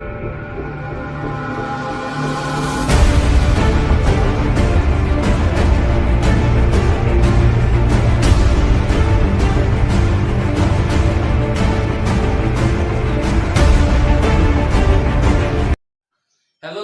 Hello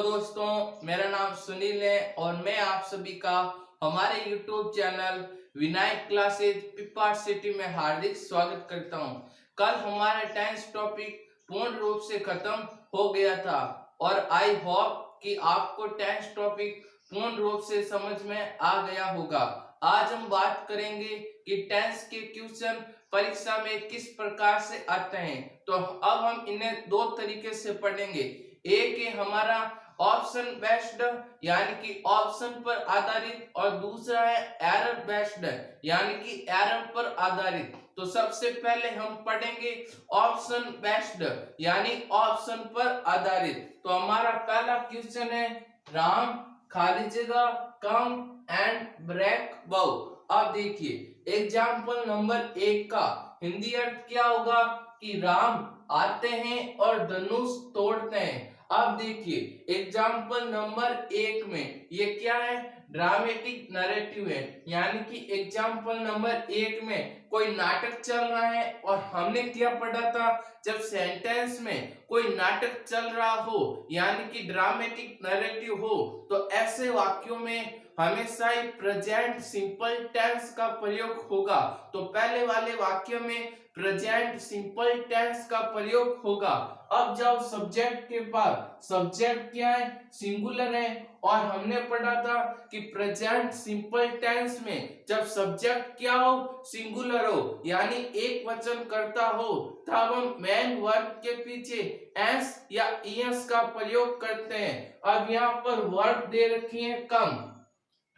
दोस्तों, मेरा नाम सुनील है और मैं आप सभी का हमारे YouTube channel Vinayak classes Pippa city में हार्दिक स्वागत करता हूं। कल हमारा 10th टॉपिक पूर्ण रूप से खत्म हो गया था और आई होप कि आपको 10th टॉपिक पूर्ण रूप से समझ में आ गया होगा। आज हम बात करेंगे कि 10th के क्वेश्चन परीक्षा में किस प्रकार से आते हैं। तो अब हम इन्हें दो तरीके से पढ़ेंगे। एक है हमारा ऑप्शन बेस्ड यानी कि ऑप्शन पर आधारित और दूसरा है एरर बेस्ड यानी कि एरर पर आधारित। तो सबसे पहले हम पढ़ेंगे ऑप्शन बेस्ड यानी ऑप्शन पर आधारित। तो हमारा पहला क्वेश्चन है राम खाली जगह कम एंड ब्रेक बो। अब देखिए एग्जाम्पल नंबर 1 का हिंदी अर्थ क्या होगा कि राम आते हैं और धनुष तोड़ते हैं। अब देखिए एग्जाम्पल नंबर 1 में ये क्या है, ड्रामेटिक नैरेटिव है, यानी कि एग्जाम्पल नंबर 1 में कोई नाटक चल रहा है। और हमने क्या पढ़ा था, जब सेंटेंस में कोई नाटक चल रहा हो यानी कि ड्रामेटिक नैरेटिव हो तो ऐसे वाक्यों में हमेशा ही प्रेजेंट सिंपल टेंस का प्रयोग होगा। तो पहले वाले वाक्य में प्रेजेंट सिंपल टेंस का प्रयोग होगा। अब जाओ सब्जेक्ट के पास, सब्जेक्ट क्या है, सिंगुलर है। और हमने पढ़ा था कि प्रेजेंट सिंपल टेंस में जब सब्जेक्ट क्या हो, सिंगुलर हो यानी एक वचन करता हो, तब हम मेन वर्ब के पीछे एस या ईएस का प्रयोग करते हैं। अब यहाँ पर वर्ब दे रखी है कम,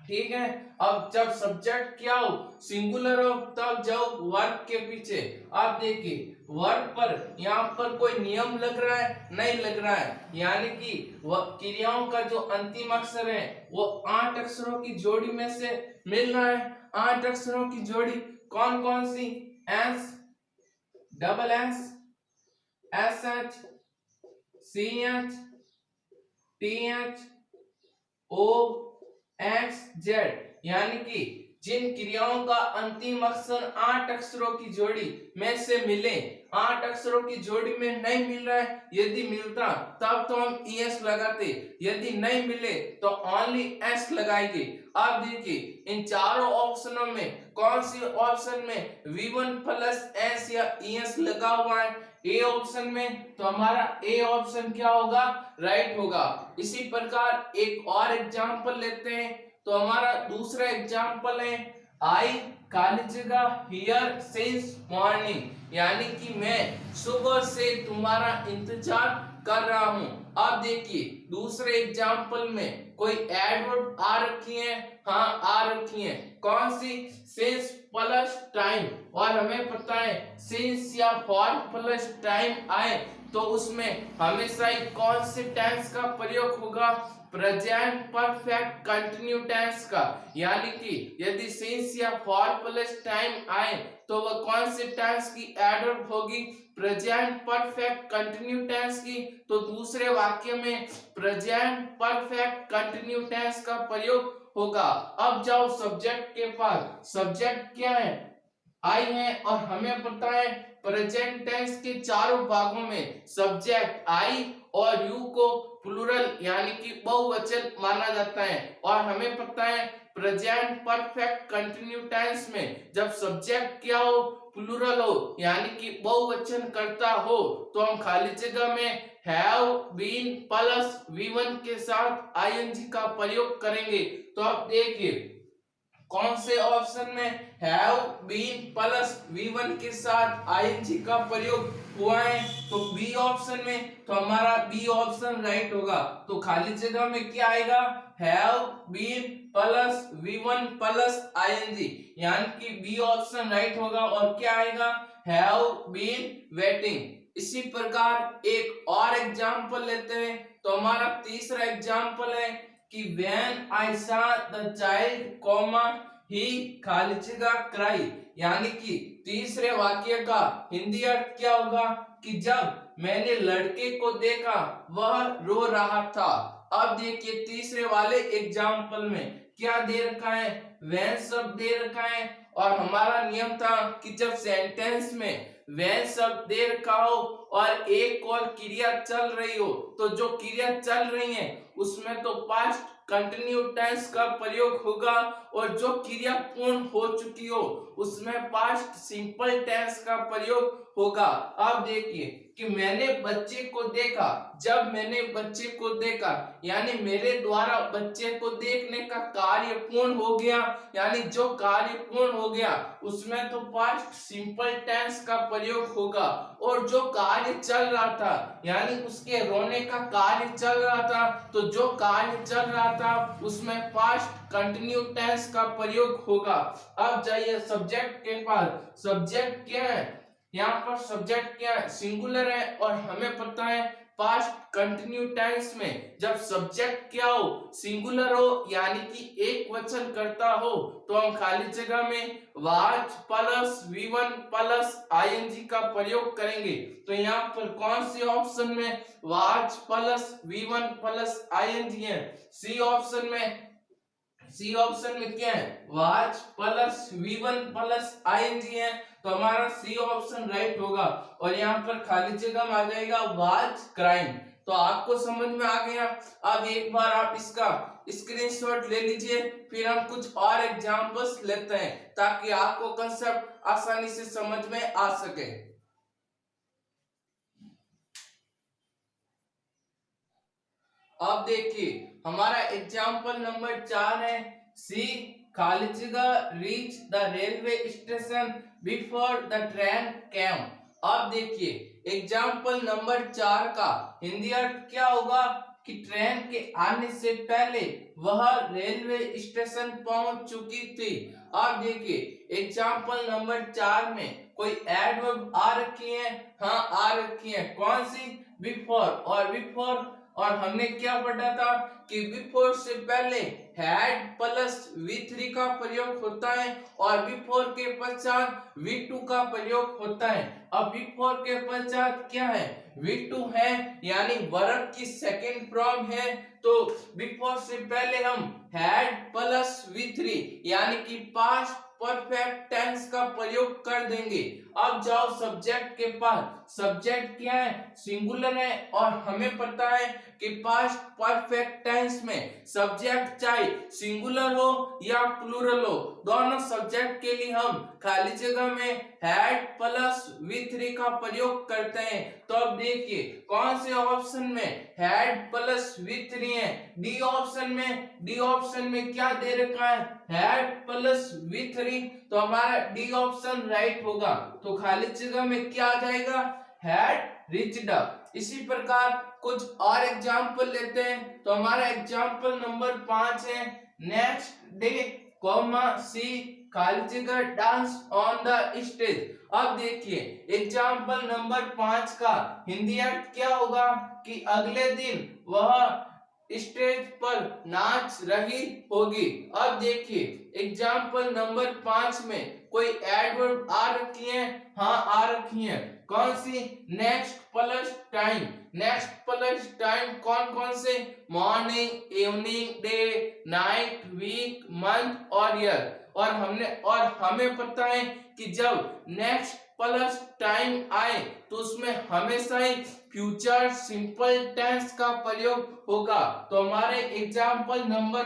ठीक है। अब जब सब्जेक्ट क्या हो, सिंगुलर हो, तब जाओ वर्ब के पीछे। आप देखिए वर्ब पर यहाँ पर कोई नियम लग रहा है, नहीं लग रहा है, यानी कि क्रियाओं का जो अंतिम अक्षर है वो 8 अक्षरों की जोड़ी में से मिल रहा है। 8 अक्षरों की जोड़ी कौन कौन सी, S, double S, S H, C H, T H, O, X, Z, यानी कि जिन क्रियाओं का अंतिम अक्षर 8 अक्षरों की जोड़ी में से मिले, 8 अक्षरों की जोड़ी में नहीं मिल रहा है, यदि मिलता तब तो हम ईएस लगाते, यदि नहीं मिले तो ओनली एस लगाएंगे। अब देखिए इन चारों ऑप्शनों में कौन सी ऑप्शन में V1 प्लस एस या ईएस लगा हुआ है, ए ऑप्शन में। तो हमारा ए ऑप्शन क्या होगा, राइट होगा। इसी प्रकार एक और एग्जांपल लेते हैं। तो हमारा दूसरा एग्जांपल है आई खाली जगह हियर सिंस मॉर्निंग, यानी कि मैं सुबह से तुम्हारा इंतजार कर रहा हूं। अब देखिए दूसरे एग्जांपल में कोई एडवर्ब आ रखी है, हाँ आ रखी है, कौन सी, सिंस प्लस टाइम। और हमें पता है सिंस या फॉर प्लस टाइम आए तो उसमें हमेशा ही कौन से टेंस का प्रयोग होगा, प्रेजेंट परफेक्ट कंटिन्यू टेंस का। यानी कि यदि सिंस या फॉर प्लस टाइम आए तो वह कौन से टेंस की एडवर्ब होगी, प्रेजेंट परफेक्ट कंटिन्यू टेंस की। तो दूसरे वाक्य में प्रेजेंट परफेक्ट कंटिन्यू टेंस का प्रयोग होगा। अब जाओ सब्जेक्ट के पास, सब्जेक्ट क्या है, आई है। और हमें पता है प्रेजेंट टेंस के चारों भागों में सब्जेक्ट आई और यू को प्लूरल यानी कि बहुवचन माना जाता है। और हमें पता है प्रेजेंट परफेक्ट कंटिन्यू टेंस में जब सब्जेक्ट क्या हो, प्लूरल हो यानी कि बहुवचन करता हो, तो हम खाली जगह में हैव बीन प्लस V1 के साथ आईएनजी का प्रयोग करेंगे। तो अब देखिए कौन से ऑप्शन में हैव बीन प्लस V1 के साथ आईएनजी का प्रयोग हुआ है, तो बी ऑप्शन में। तो हमारा बी ऑप्शन राइट होगा। तो खाली जगह में क्या आएगा, have been plus V1 plus ING, यानी कि बी ऑप्शन राइट होगा। और क्या आएगा, हैव बीन वेटिंग। इसी प्रकार एक और एग्जांपल लेते हैं। तो हमारा तीसरा एग्जांपल है कि when I saw the child, he खाली जगह cry, यानी कि तीसरे वाक्य का हिंदी अर्थ क्या होगा कि जब मैंने लड़के को देखा वह रो रहा था। अब देखिए तीसरे वाले एग्जाम्पल में क्या दे रखा है, वह शब्द दे रखा है और हमारा नियम था कि जब सेंटेंस में वह शब्द दे रखा हो और एक और क्रिया चल रही हो तो जो क्रिया चल रही है उसमें तो पास्ट कंटिन्यू टेंस का प्रयोग होगा और जो क्रिया पूर्ण हो चुकी हो उसमें पास्ट सिंपल टेंस का प्रयोग होगा। अब देखिए कि मैंने बच्चे को देखा, जब मैंने बच्चे को देखा यानी मेरे द्वारा बच्चे को देखने का कार्य पूर्ण हो गया, यानी जो कार्य पूर्ण हो गया उसमें तो पास्ट सिंपल टेंस का प्रयोग होगा और जो कार्य चल रहा था यानी उसके रोने का कार्य चल रहा था तो जो कार्य चल रहा था उसमें पास्ट कंटिन्यू टेंस का प्रयोग होगा। अब जाइए सब्जेक्ट के पास। सब्जेक्ट क्या है, यहाँ पर सब्जेक्ट क्या है, सिंगुलर है और हमें पता है पास्ट कंटिन्यू टेंस में जब सब्जेक्ट क्या हो, सिंगुलर हो यानी कि एक वचन करता हो तो हम खाली जगह में was plus V1 plus ing का प्रयोग करेंगे। तो यहाँ पर कौन से ऑप्शन में was plus V1 plus ing है, सी ऑप्शन में क्या है, was plus V1 plus ing है तो हमारा सी ऑप्शन राइट होगा और यहाँ पर खाली जगह में आ जाएगा वाज क्राइम। तो आपको समझ में आ गया। अब एक बार आप इसका स्क्रीनशॉट ले लीजिए, फिर हम कुछ और एग्जांपल्स लेते हैं ताकि आपको कंसेप्ट आसानी से समझ में आ सके। अब देखिए हमारा एग्जाम्पल नंबर 4 है, सी खाली जगह reach the railway station before the train came. अब देखिए एग्जाम्पल नंबर 4 का हिंदी अर्थ क्या होगा कि ट्रेन के आने से पहले वह रेलवे स्टेशन पहुंच चुकी थी। अब देखिए एग्जाम्पल नंबर 4 में कोई एडवर्ब आ रखी है, हाँ आ रखी है, कौन सी, बिफोर। और हमने क्या पढ़ा था कि बिफोर से पहले हैड प्लस V3 का प्रयोग होता है और बिफोर के पश्चात V2 का प्रयोग होता है। अब बिफोर के पश्चात क्या है, V2 है यानी वर्ब की सेकंड फॉर्म है तो बिफोर से पहले हम हैड प्लस V3 यानी कि पास्ट परफेक्ट टेंस का प्रयोग कर देंगे। अब जाओ सब्जेक्ट के पास। सब्जेक्ट क्या है, सिंगुलर है और हमें पता है कि पास्ट परफेक्ट टेंस में सब्जेक्ट चाहे सिंगुलर हो या प्लूरल हो, दोनों सब्जेक्ट के लिए हम खाली जगह में हैड प्लस V3 का प्रयोग करते हैं। तो अब देखिए कौन से ऑप्शन में हैड प्लस V3 है, डी ऑप्शन में क्या दे रखा है, हैड प्लस V3, तो हमारा डी ऑप्शन राइट होगा। तो खाली जगह में क्या आ जाएगा, हैड रिच्ड। इसी प्रकार कुछ और एग्जाम्पल लेते हैं। तो हमारा एग्जाम्पल नंबर 5 है, नेक्स्ट डे कॉमा सी खाली जगह डांस ऑन द स्टेज। अब देखिए एग्जाम्पल नंबर 5 का हिंदी अर्थ क्या होगा कि अगले दिन वह स्टेज पर नाच रही होगी। अब देखिए एग्जाम्पल नंबर 5 में कोई एडवर्ब आ रखी है, हाँ आ रखी है, कौन सी, next plus time. Next plus time कौन कौन से, morning, evening, day, night, week, month और ईयर। और हमें पता है कि जब नेक्स्ट प्लस टाइम आए तो उसमें हमेशा ही फ्यूचर सिंपल टेंस का प्रयोग होगा। तो हमारे एग्जाम्पल नंबर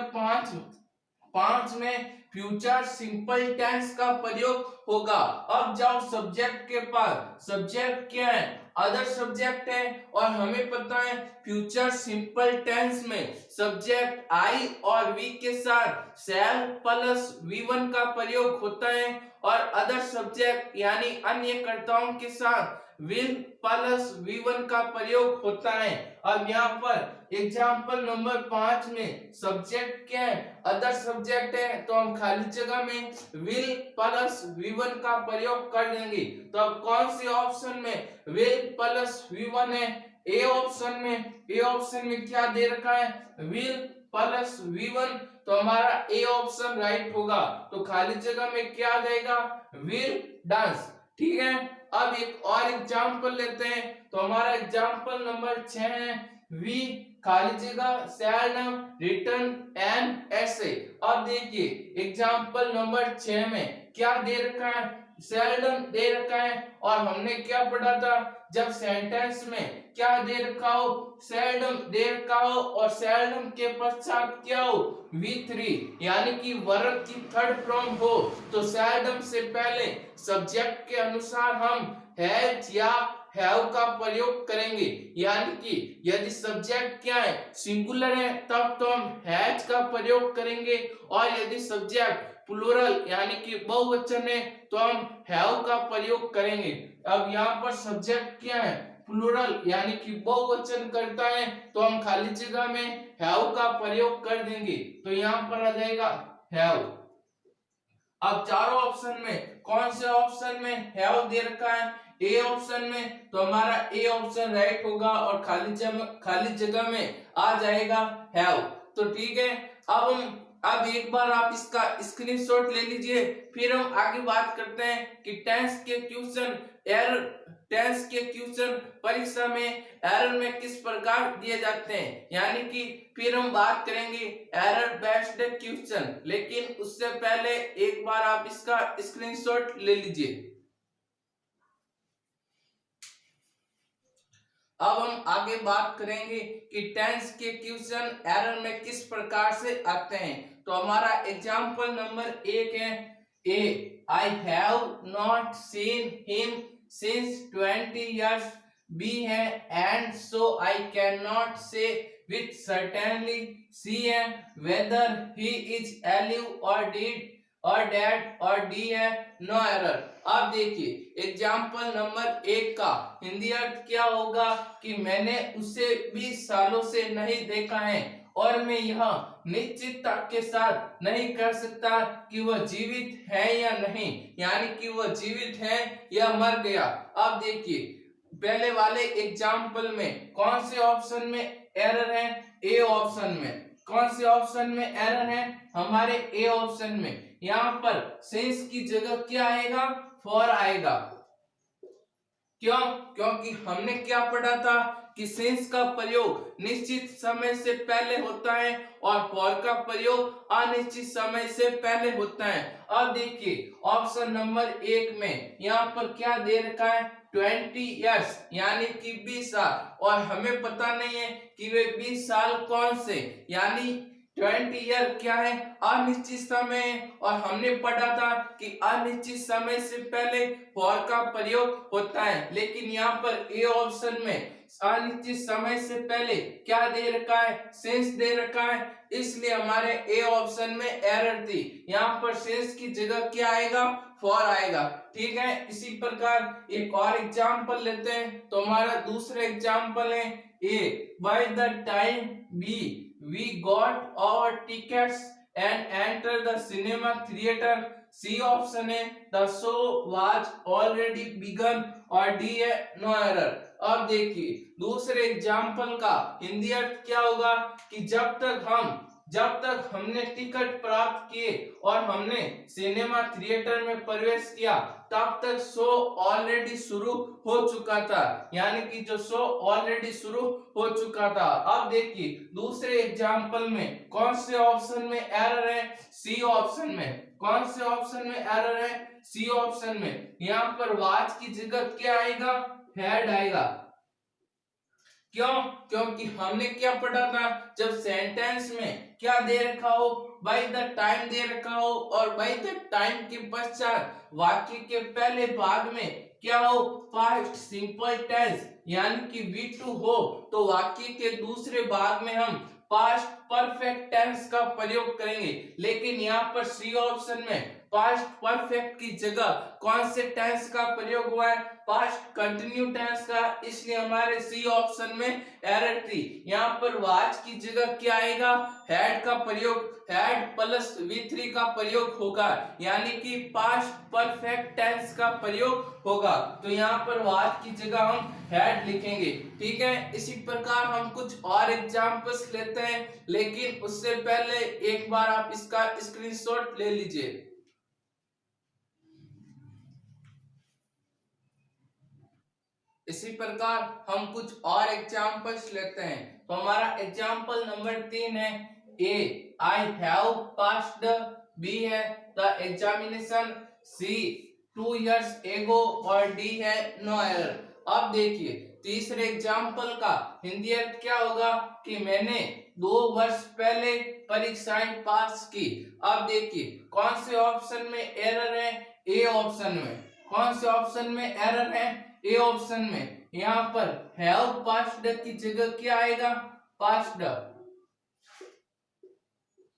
5 में फ्यूचर सिंपल टेंस का प्रयोग होगा। अब जाओ सब्जेक्ट के पास। सब्जेक्ट क्या है, अदर सब्जेक्ट है और हमें पता है फ्यूचर सिंपल टेंस में सब्जेक्ट आई और वी के साथ शैल प्लस V1 का प्रयोग होता है और अदर सब्जेक्ट यानी अन्य कर्ताओं के साथ विल प्लस V1 का प्रयोग होता है। अब यहाँ पर एग्जाम्पल नंबर 5 में सब्जेक्ट क्या है, अदर सब्जेक्ट है तो हम खाली जगह में विल प्लस V1 का प्रयोग कर देंगे। तो अब कौन से ऑप्शन में विल प्लस V1 है, ए ऑप्शन में क्या दे रखा है, विल प्लस V1, तो हमारा ए ऑप्शन राइट होगा। तो खाली जगह में क्या आ जाएगा, विल डांस। ठीक है, अब एक और एग्जाम्पल लेते हैं। तो हमारा एग्जाम्पल नंबर 6 है वी खाली जगह सेल्डम रिटर्न एन ऐसे। अब देखिए एग्जाम्पल नंबर 6 में क्या दे रखा है, सेल्डम दे रखा है और हमने क्या पढ़ा था, जब सेंटेंस में क्या दे रखा हो, सेल्डम दे रखा हो और सेल्डम के पश्चात क्या हो V3 यानी कि वर्ब की थर्ड फॉर्म हो, तो सेल्डम से पहले सब्जेक्ट के अनुसार हम हैज या हैव का प्रयोग करेंगे। यानी कि यदि सब्जेक्ट क्या है सिंगुलर है तब तो हम हैज का प्रयोग करेंगे और यदि सब्जेक्ट प्लूरल यानी कि बहुवचन है तो हम हैव का प्रयोग करेंगे। अब यहाँ पर सब्जेक्ट क्या है प्लूरल यानी कि बहुवचन करता है तो हम खाली जगह में हैव का प्रयोग कर देंगे, तो यहाँ पर आ जाएगा हैव। अब चारों ऑप्शन में कौन से ऑप्शन में हैव दे रखा है, ए ऑप्शन में, तो हमारा ए ऑप्शन राइट होगा और खाली जगह में आ जाएगा हैव। तो ठीक है, अब एक बार आप इसका स्क्रीनशॉट ले लीजिए, फिर हम आगे बात करते हैं कि टेंस के क्वेश्चन परीक्षा में एरर में किस प्रकार दिए जाते हैं, यानी कि फिर हम बात करेंगे एरर बेस्ड क्वेश्चन। लेकिन उससे पहले एक बार आप इसका स्क्रीनशॉट ले लीजिए। अब हम आगे बात करेंगे कि टेंस के क्वेश्चन एरर में किस प्रकार से आते हैं। तो हमारा एग्जाम्पल नंबर 1 है A I have not seen him since 20 years। B है and so I can not say with certainly. C है whether he is alive or dead और डी है नो एरर। अब देखिए एग्जाम्पल नंबर 1 का हिंदी अर्थ क्या होगा कि मैंने उसे 20 सालों से नहीं देखा है और मैं यह निश्चितता के साथ नहीं कर सकता कि वह जीवित है या नहीं, यानी कि वह जीवित है या मर गया। अब देखिए पहले वाले एग्जाम्पल में कौन से ऑप्शन में एरर है, ए ऑप्शन में। कौन से ऑप्शन में एरर है, हमारे ए ऑप्शन में। यहाँ पर सिंस की जगह क्या आएगा, फॉर आएगा। क्यों, क्योंकि हमने क्या पढ़ा था कि सिंस का प्रयोग निश्चित समय से पहले होता है और फॉर का प्रयोग अनिश्चित समय से पहले होता है। अब देखिए ऑप्शन नंबर 1 में यहाँ पर क्या दे रखा है 20 years यानी कि 20 साल, और हमें पता नहीं है कि वे 20 साल कौन से, यानी 20 ईयर क्या है अनिश्चित समय, और हमने पढ़ा था कि अनिश्चित समय से पहले फॉर का प्रयोग होता है। लेकिन यहाँ पर ए ऑप्शन में अनिश्चित समय से पहले क्या दे रखा है, सिंस दे रखा है, इसलिए हमारे ए ऑप्शन में एरर थी। यहाँ पर सिंस की जगह क्या आएगा, फॉर आएगा। ठीक है, इसी प्रकार एक और एग्जाम्पल लेते हैं। तो हमारा दूसरा एग्जाम्पल है A by the time B we got our tickets and entered the cinema theater। C option है the show was already begun और डी है no error। अब देखिए दूसरे एग्जाम्पल का हिंदी अर्थ क्या होगा कि जब तक हमने टिकट प्राप्त किए और हमने सिनेमा थिएटर में प्रवेश किया तब तक शो ऑलरेडी शुरू हो चुका था, यानी कि जो शो ऑलरेडी शुरू हो चुका था। अब देखिए दूसरे एग्जाम्पल में कौन से ऑप्शन में एरर है, सी ऑप्शन में। कौन से ऑप्शन में एरर है, सी ऑप्शन में। यहाँ पर वाच की जगह क्या आएगा, हैड आएगा। क्यों, क्योंकि हमने क्या पढ़ा था, जब सेंटेंस में क्या दे रखा हो, बाय द टाइम दे रखा हो और बाय द टाइम के पश्चात वाक्य के पहले भाग में क्या हो, पास्ट सिंपल टेंस यानी कि V2 हो, तो वाक्य के दूसरे भाग में हम पास्ट परफेक्ट टेंस का प्रयोग करेंगे। लेकिन यहाँ पर सी ऑप्शन में पास्ट परफेक्ट की जगह कौन से टेंस का प्रयोग हुआ है, पास्ट कंटिन्यू टेंस का, इसलिए हमारे सी ऑप्शन में एरर थी। यहाँ पर वाच की जगह क्या आएगा, हैड का प्रयोग, हैड प्लस V3 का प्रयोग होगा, यानी कि पास्ट परफेक्ट टेंस का प्रयोग होगा। तो यहाँ पर वाच की जगह हम हैड लिखेंगे। ठीक है, इसी प्रकार हम कुछ और एग्जाम्पल्स लेते हैं, लेकिन उससे पहले एक बार आप इसका स्क्रीनशॉट ले लीजिए। इसी प्रकार हम कुछ और एग्जाम्पल्स लेते हैं। तो हमारा एग्जाम्पल नंबर 3 है A, I have passed, B है the examination, C 2 years ago और डी है नो एरर। अब देखिए तीसरे एग्जाम्पल का हिंदी अर्थ क्या होगा कि मैंने 2 वर्ष पहले परीक्षाएं पास की। अब देखिए कौन से ऑप्शन में एरर है, ए ऑप्शन में। कौन से ऑप्शन में एरर है, ए ऑप्शन में। यहाँ पर हैव पास्ड की जगह क्या आएगा, पास्ड,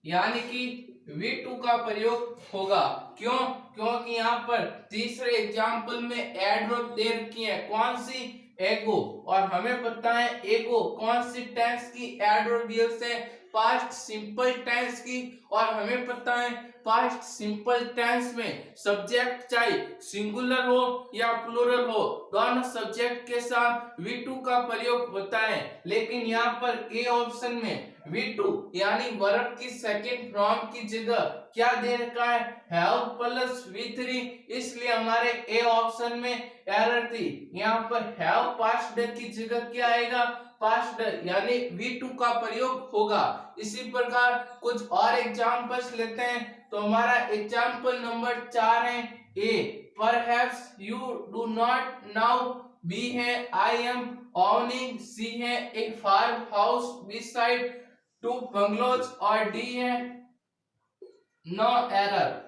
यानी कि V2 का प्रयोग होगा। क्यों? क्योंकि यहाँ पर तीसरे एग्जाम्पल में एडवर्ब दे रखी है, कौन सी, एगो, और हमें पता है एगो कौन सी टेंस की एडवर्बियल से, पास्ट सिंपल टेंस की, और हमें पता है पास्ट सिंपल टेंस में सब्जेक्ट चाहे सिंगुलर हो या प्लूरल हो, दोनों सब्जेक्ट के साथ V2 का प्रयोग होता है। लेकिन यहाँ पर ए ऑप्शन में V2 यानी वर्ब की सेकंड फॉर्म की जगह क्या दे रखा है, हैव प्लस V3, इसलिए हमारे ए ऑप्शन में एरर थी। यहाँ पर हैव पास्ट की जगह क्या आएगा, पास्ट, यानी V2 का प्रयोग होगा। इसी प्रकार कुछ और एग्जांपल्स लेते हैं। तो हमारा एग्जांपल नंबर 4 है A, perhaps you do not now, B है आई एम ओनिंग, सी है A farm house beside 2 bungalows, और डी है नो एरर।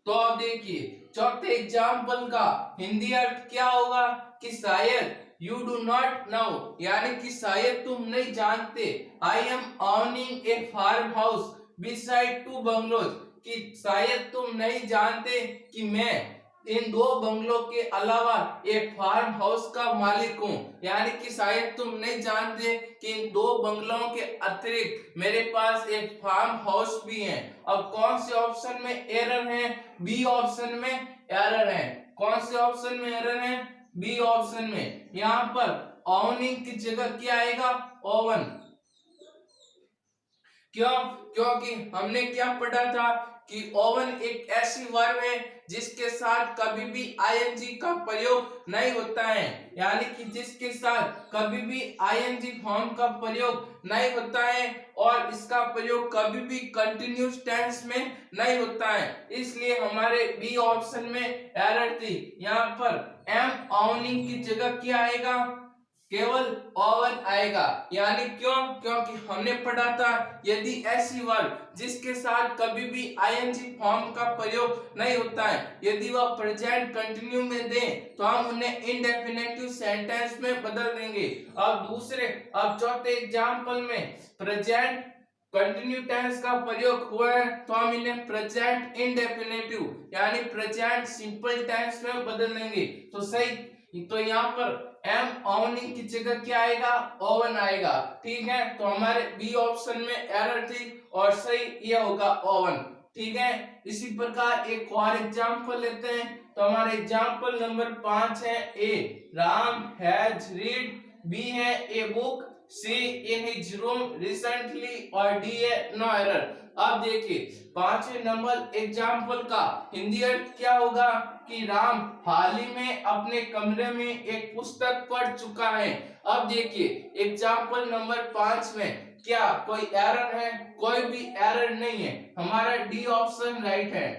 तो अब देखिए चौथे एग्जाम्पल का हिंदी अर्थ क्या होगा कि शायद यू डू नॉट नो, यानी कि शायद तुम नहीं जानते, I am owning a farm house beside 2 bungalows, कि शायद तुम नहीं जानते कि मैं इन 2 बंगलों के अलावा एक फार्म हाउस का मालिक हूँ, यानी कि शायद तुम नहीं जानते कि इन 2 बंगलों के अतिरिक्त मेरे पास एक फार्म हाउस भी है। अब कौन से ऑप्शन में एरर है, बी ऑप्शन में एरर है। कौन से ऑप्शन में एरर है, बी ऑप्शन में। यहाँ पर ओनिंग की जगह क्या आएगा, ओवन। क्यों? क्योंकि हमने क्या पढ़ा था कि ओवन एक ऐसी वर्ब है जिसके साथ कभी भी आईएनजी का प्रयोग नहीं होता है, यानी कि जिसके साथ कभी भी आईएनजी फॉर्म का प्रयोग नहीं होता है और इसका प्रयोग कभी भी कंटिन्यूस टेंस में नहीं होता है, इसलिए हमारे बी ऑप्शन में एरर थी। यहाँ पर एम ओनिंग की जगह क्या आएगा, केवल ओवन आएगा। यानी क्यों? क्योंकि हमने पढ़ा था यदि ऐसी वर्ब जिसके साथ कभी भी आईएनजी फॉर्म का प्रयोग नहीं होता है, यदि वह प्रेजेंट कंटिन्यू में दें तो हम उन्हें इंडेफिनेटिव सेंटेंस में बदल देंगे। अब चौथे एग्जाम्पल में प्रेजेंट कंटिन्यू टेंस का प्रयोग हुआ है तो हम इन्हें प्रेजेंट इंडेफिनेटिव यानी प्रेजेंट सिंपल टेंस में बदल देंगे। तो सही, तो यहाँ पर एम ओवनिंग की जगह क्या आएगा, ओवन आएगा। ठीक है, तो हमारे बी ऑप्शन में एरर थी और सही ये होगा ओवन। ठीक है, इसी प्रकार एक और एग्जांपल लेते हैं। तो हमारे एग्जांपल नंबर 5 है A, Ram has read, B है a book, C in his room recently, और डी है नो एरर। अब देखिए 5वें नंबर एग्जाम्पल का हिंदी अर्थ क्या होगा कि राम हाल ही में अपने कमरे में एक पुस्तक पढ़ चुका है। अब देखिए एग्जाम्पल नंबर 5 में क्या कोई एरर है, कोई भी एरर नहीं है, हमारा डी ऑप्शन राइट है,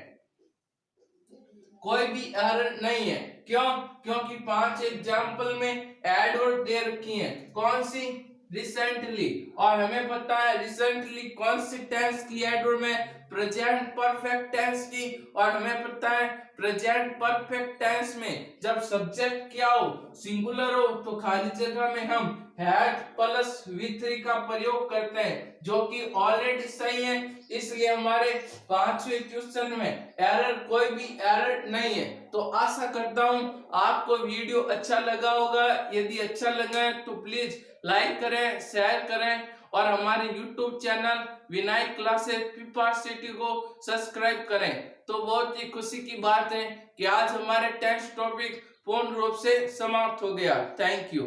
कोई भी एरर नहीं है। क्यों? क्योंकि 5 एग्जाम्पल में एडवर्ब दे रखी है, कौन सी, रिसेंटली, और हमें पता है रिसेंटली कौन सी टेंस की एडवर्ब में, प्रेजेंट परफेक्ट टेंस की, और हमें पता है प्रेजेंट परफेक्ट टेंस में जब सब्जेक्ट क्या हो, सिंगुलर हो, तो खाली जगह में हम हैड प्लस V3 का प्रयोग करते हैं, जो कि ऑलरेडी सही है, इसलिए हमारे 5वें क्वेश्चन में एरर, कोई भी एरर नहीं है। तो आशा करता हूं आपको वीडियो अच्छा लगा होगा। यदि अच्छा लगा है तो प्लीज लाइक करें, शेयर करें, और हमारे YouTube चैनल विनायक क्लासेस पीपा सिटी को सब्सक्राइब करें। तो बहुत ही खुशी की बात है कि आज हमारे टेक्स्ट टॉपिक पूर्ण रूप से समाप्त हो गया। Thank you.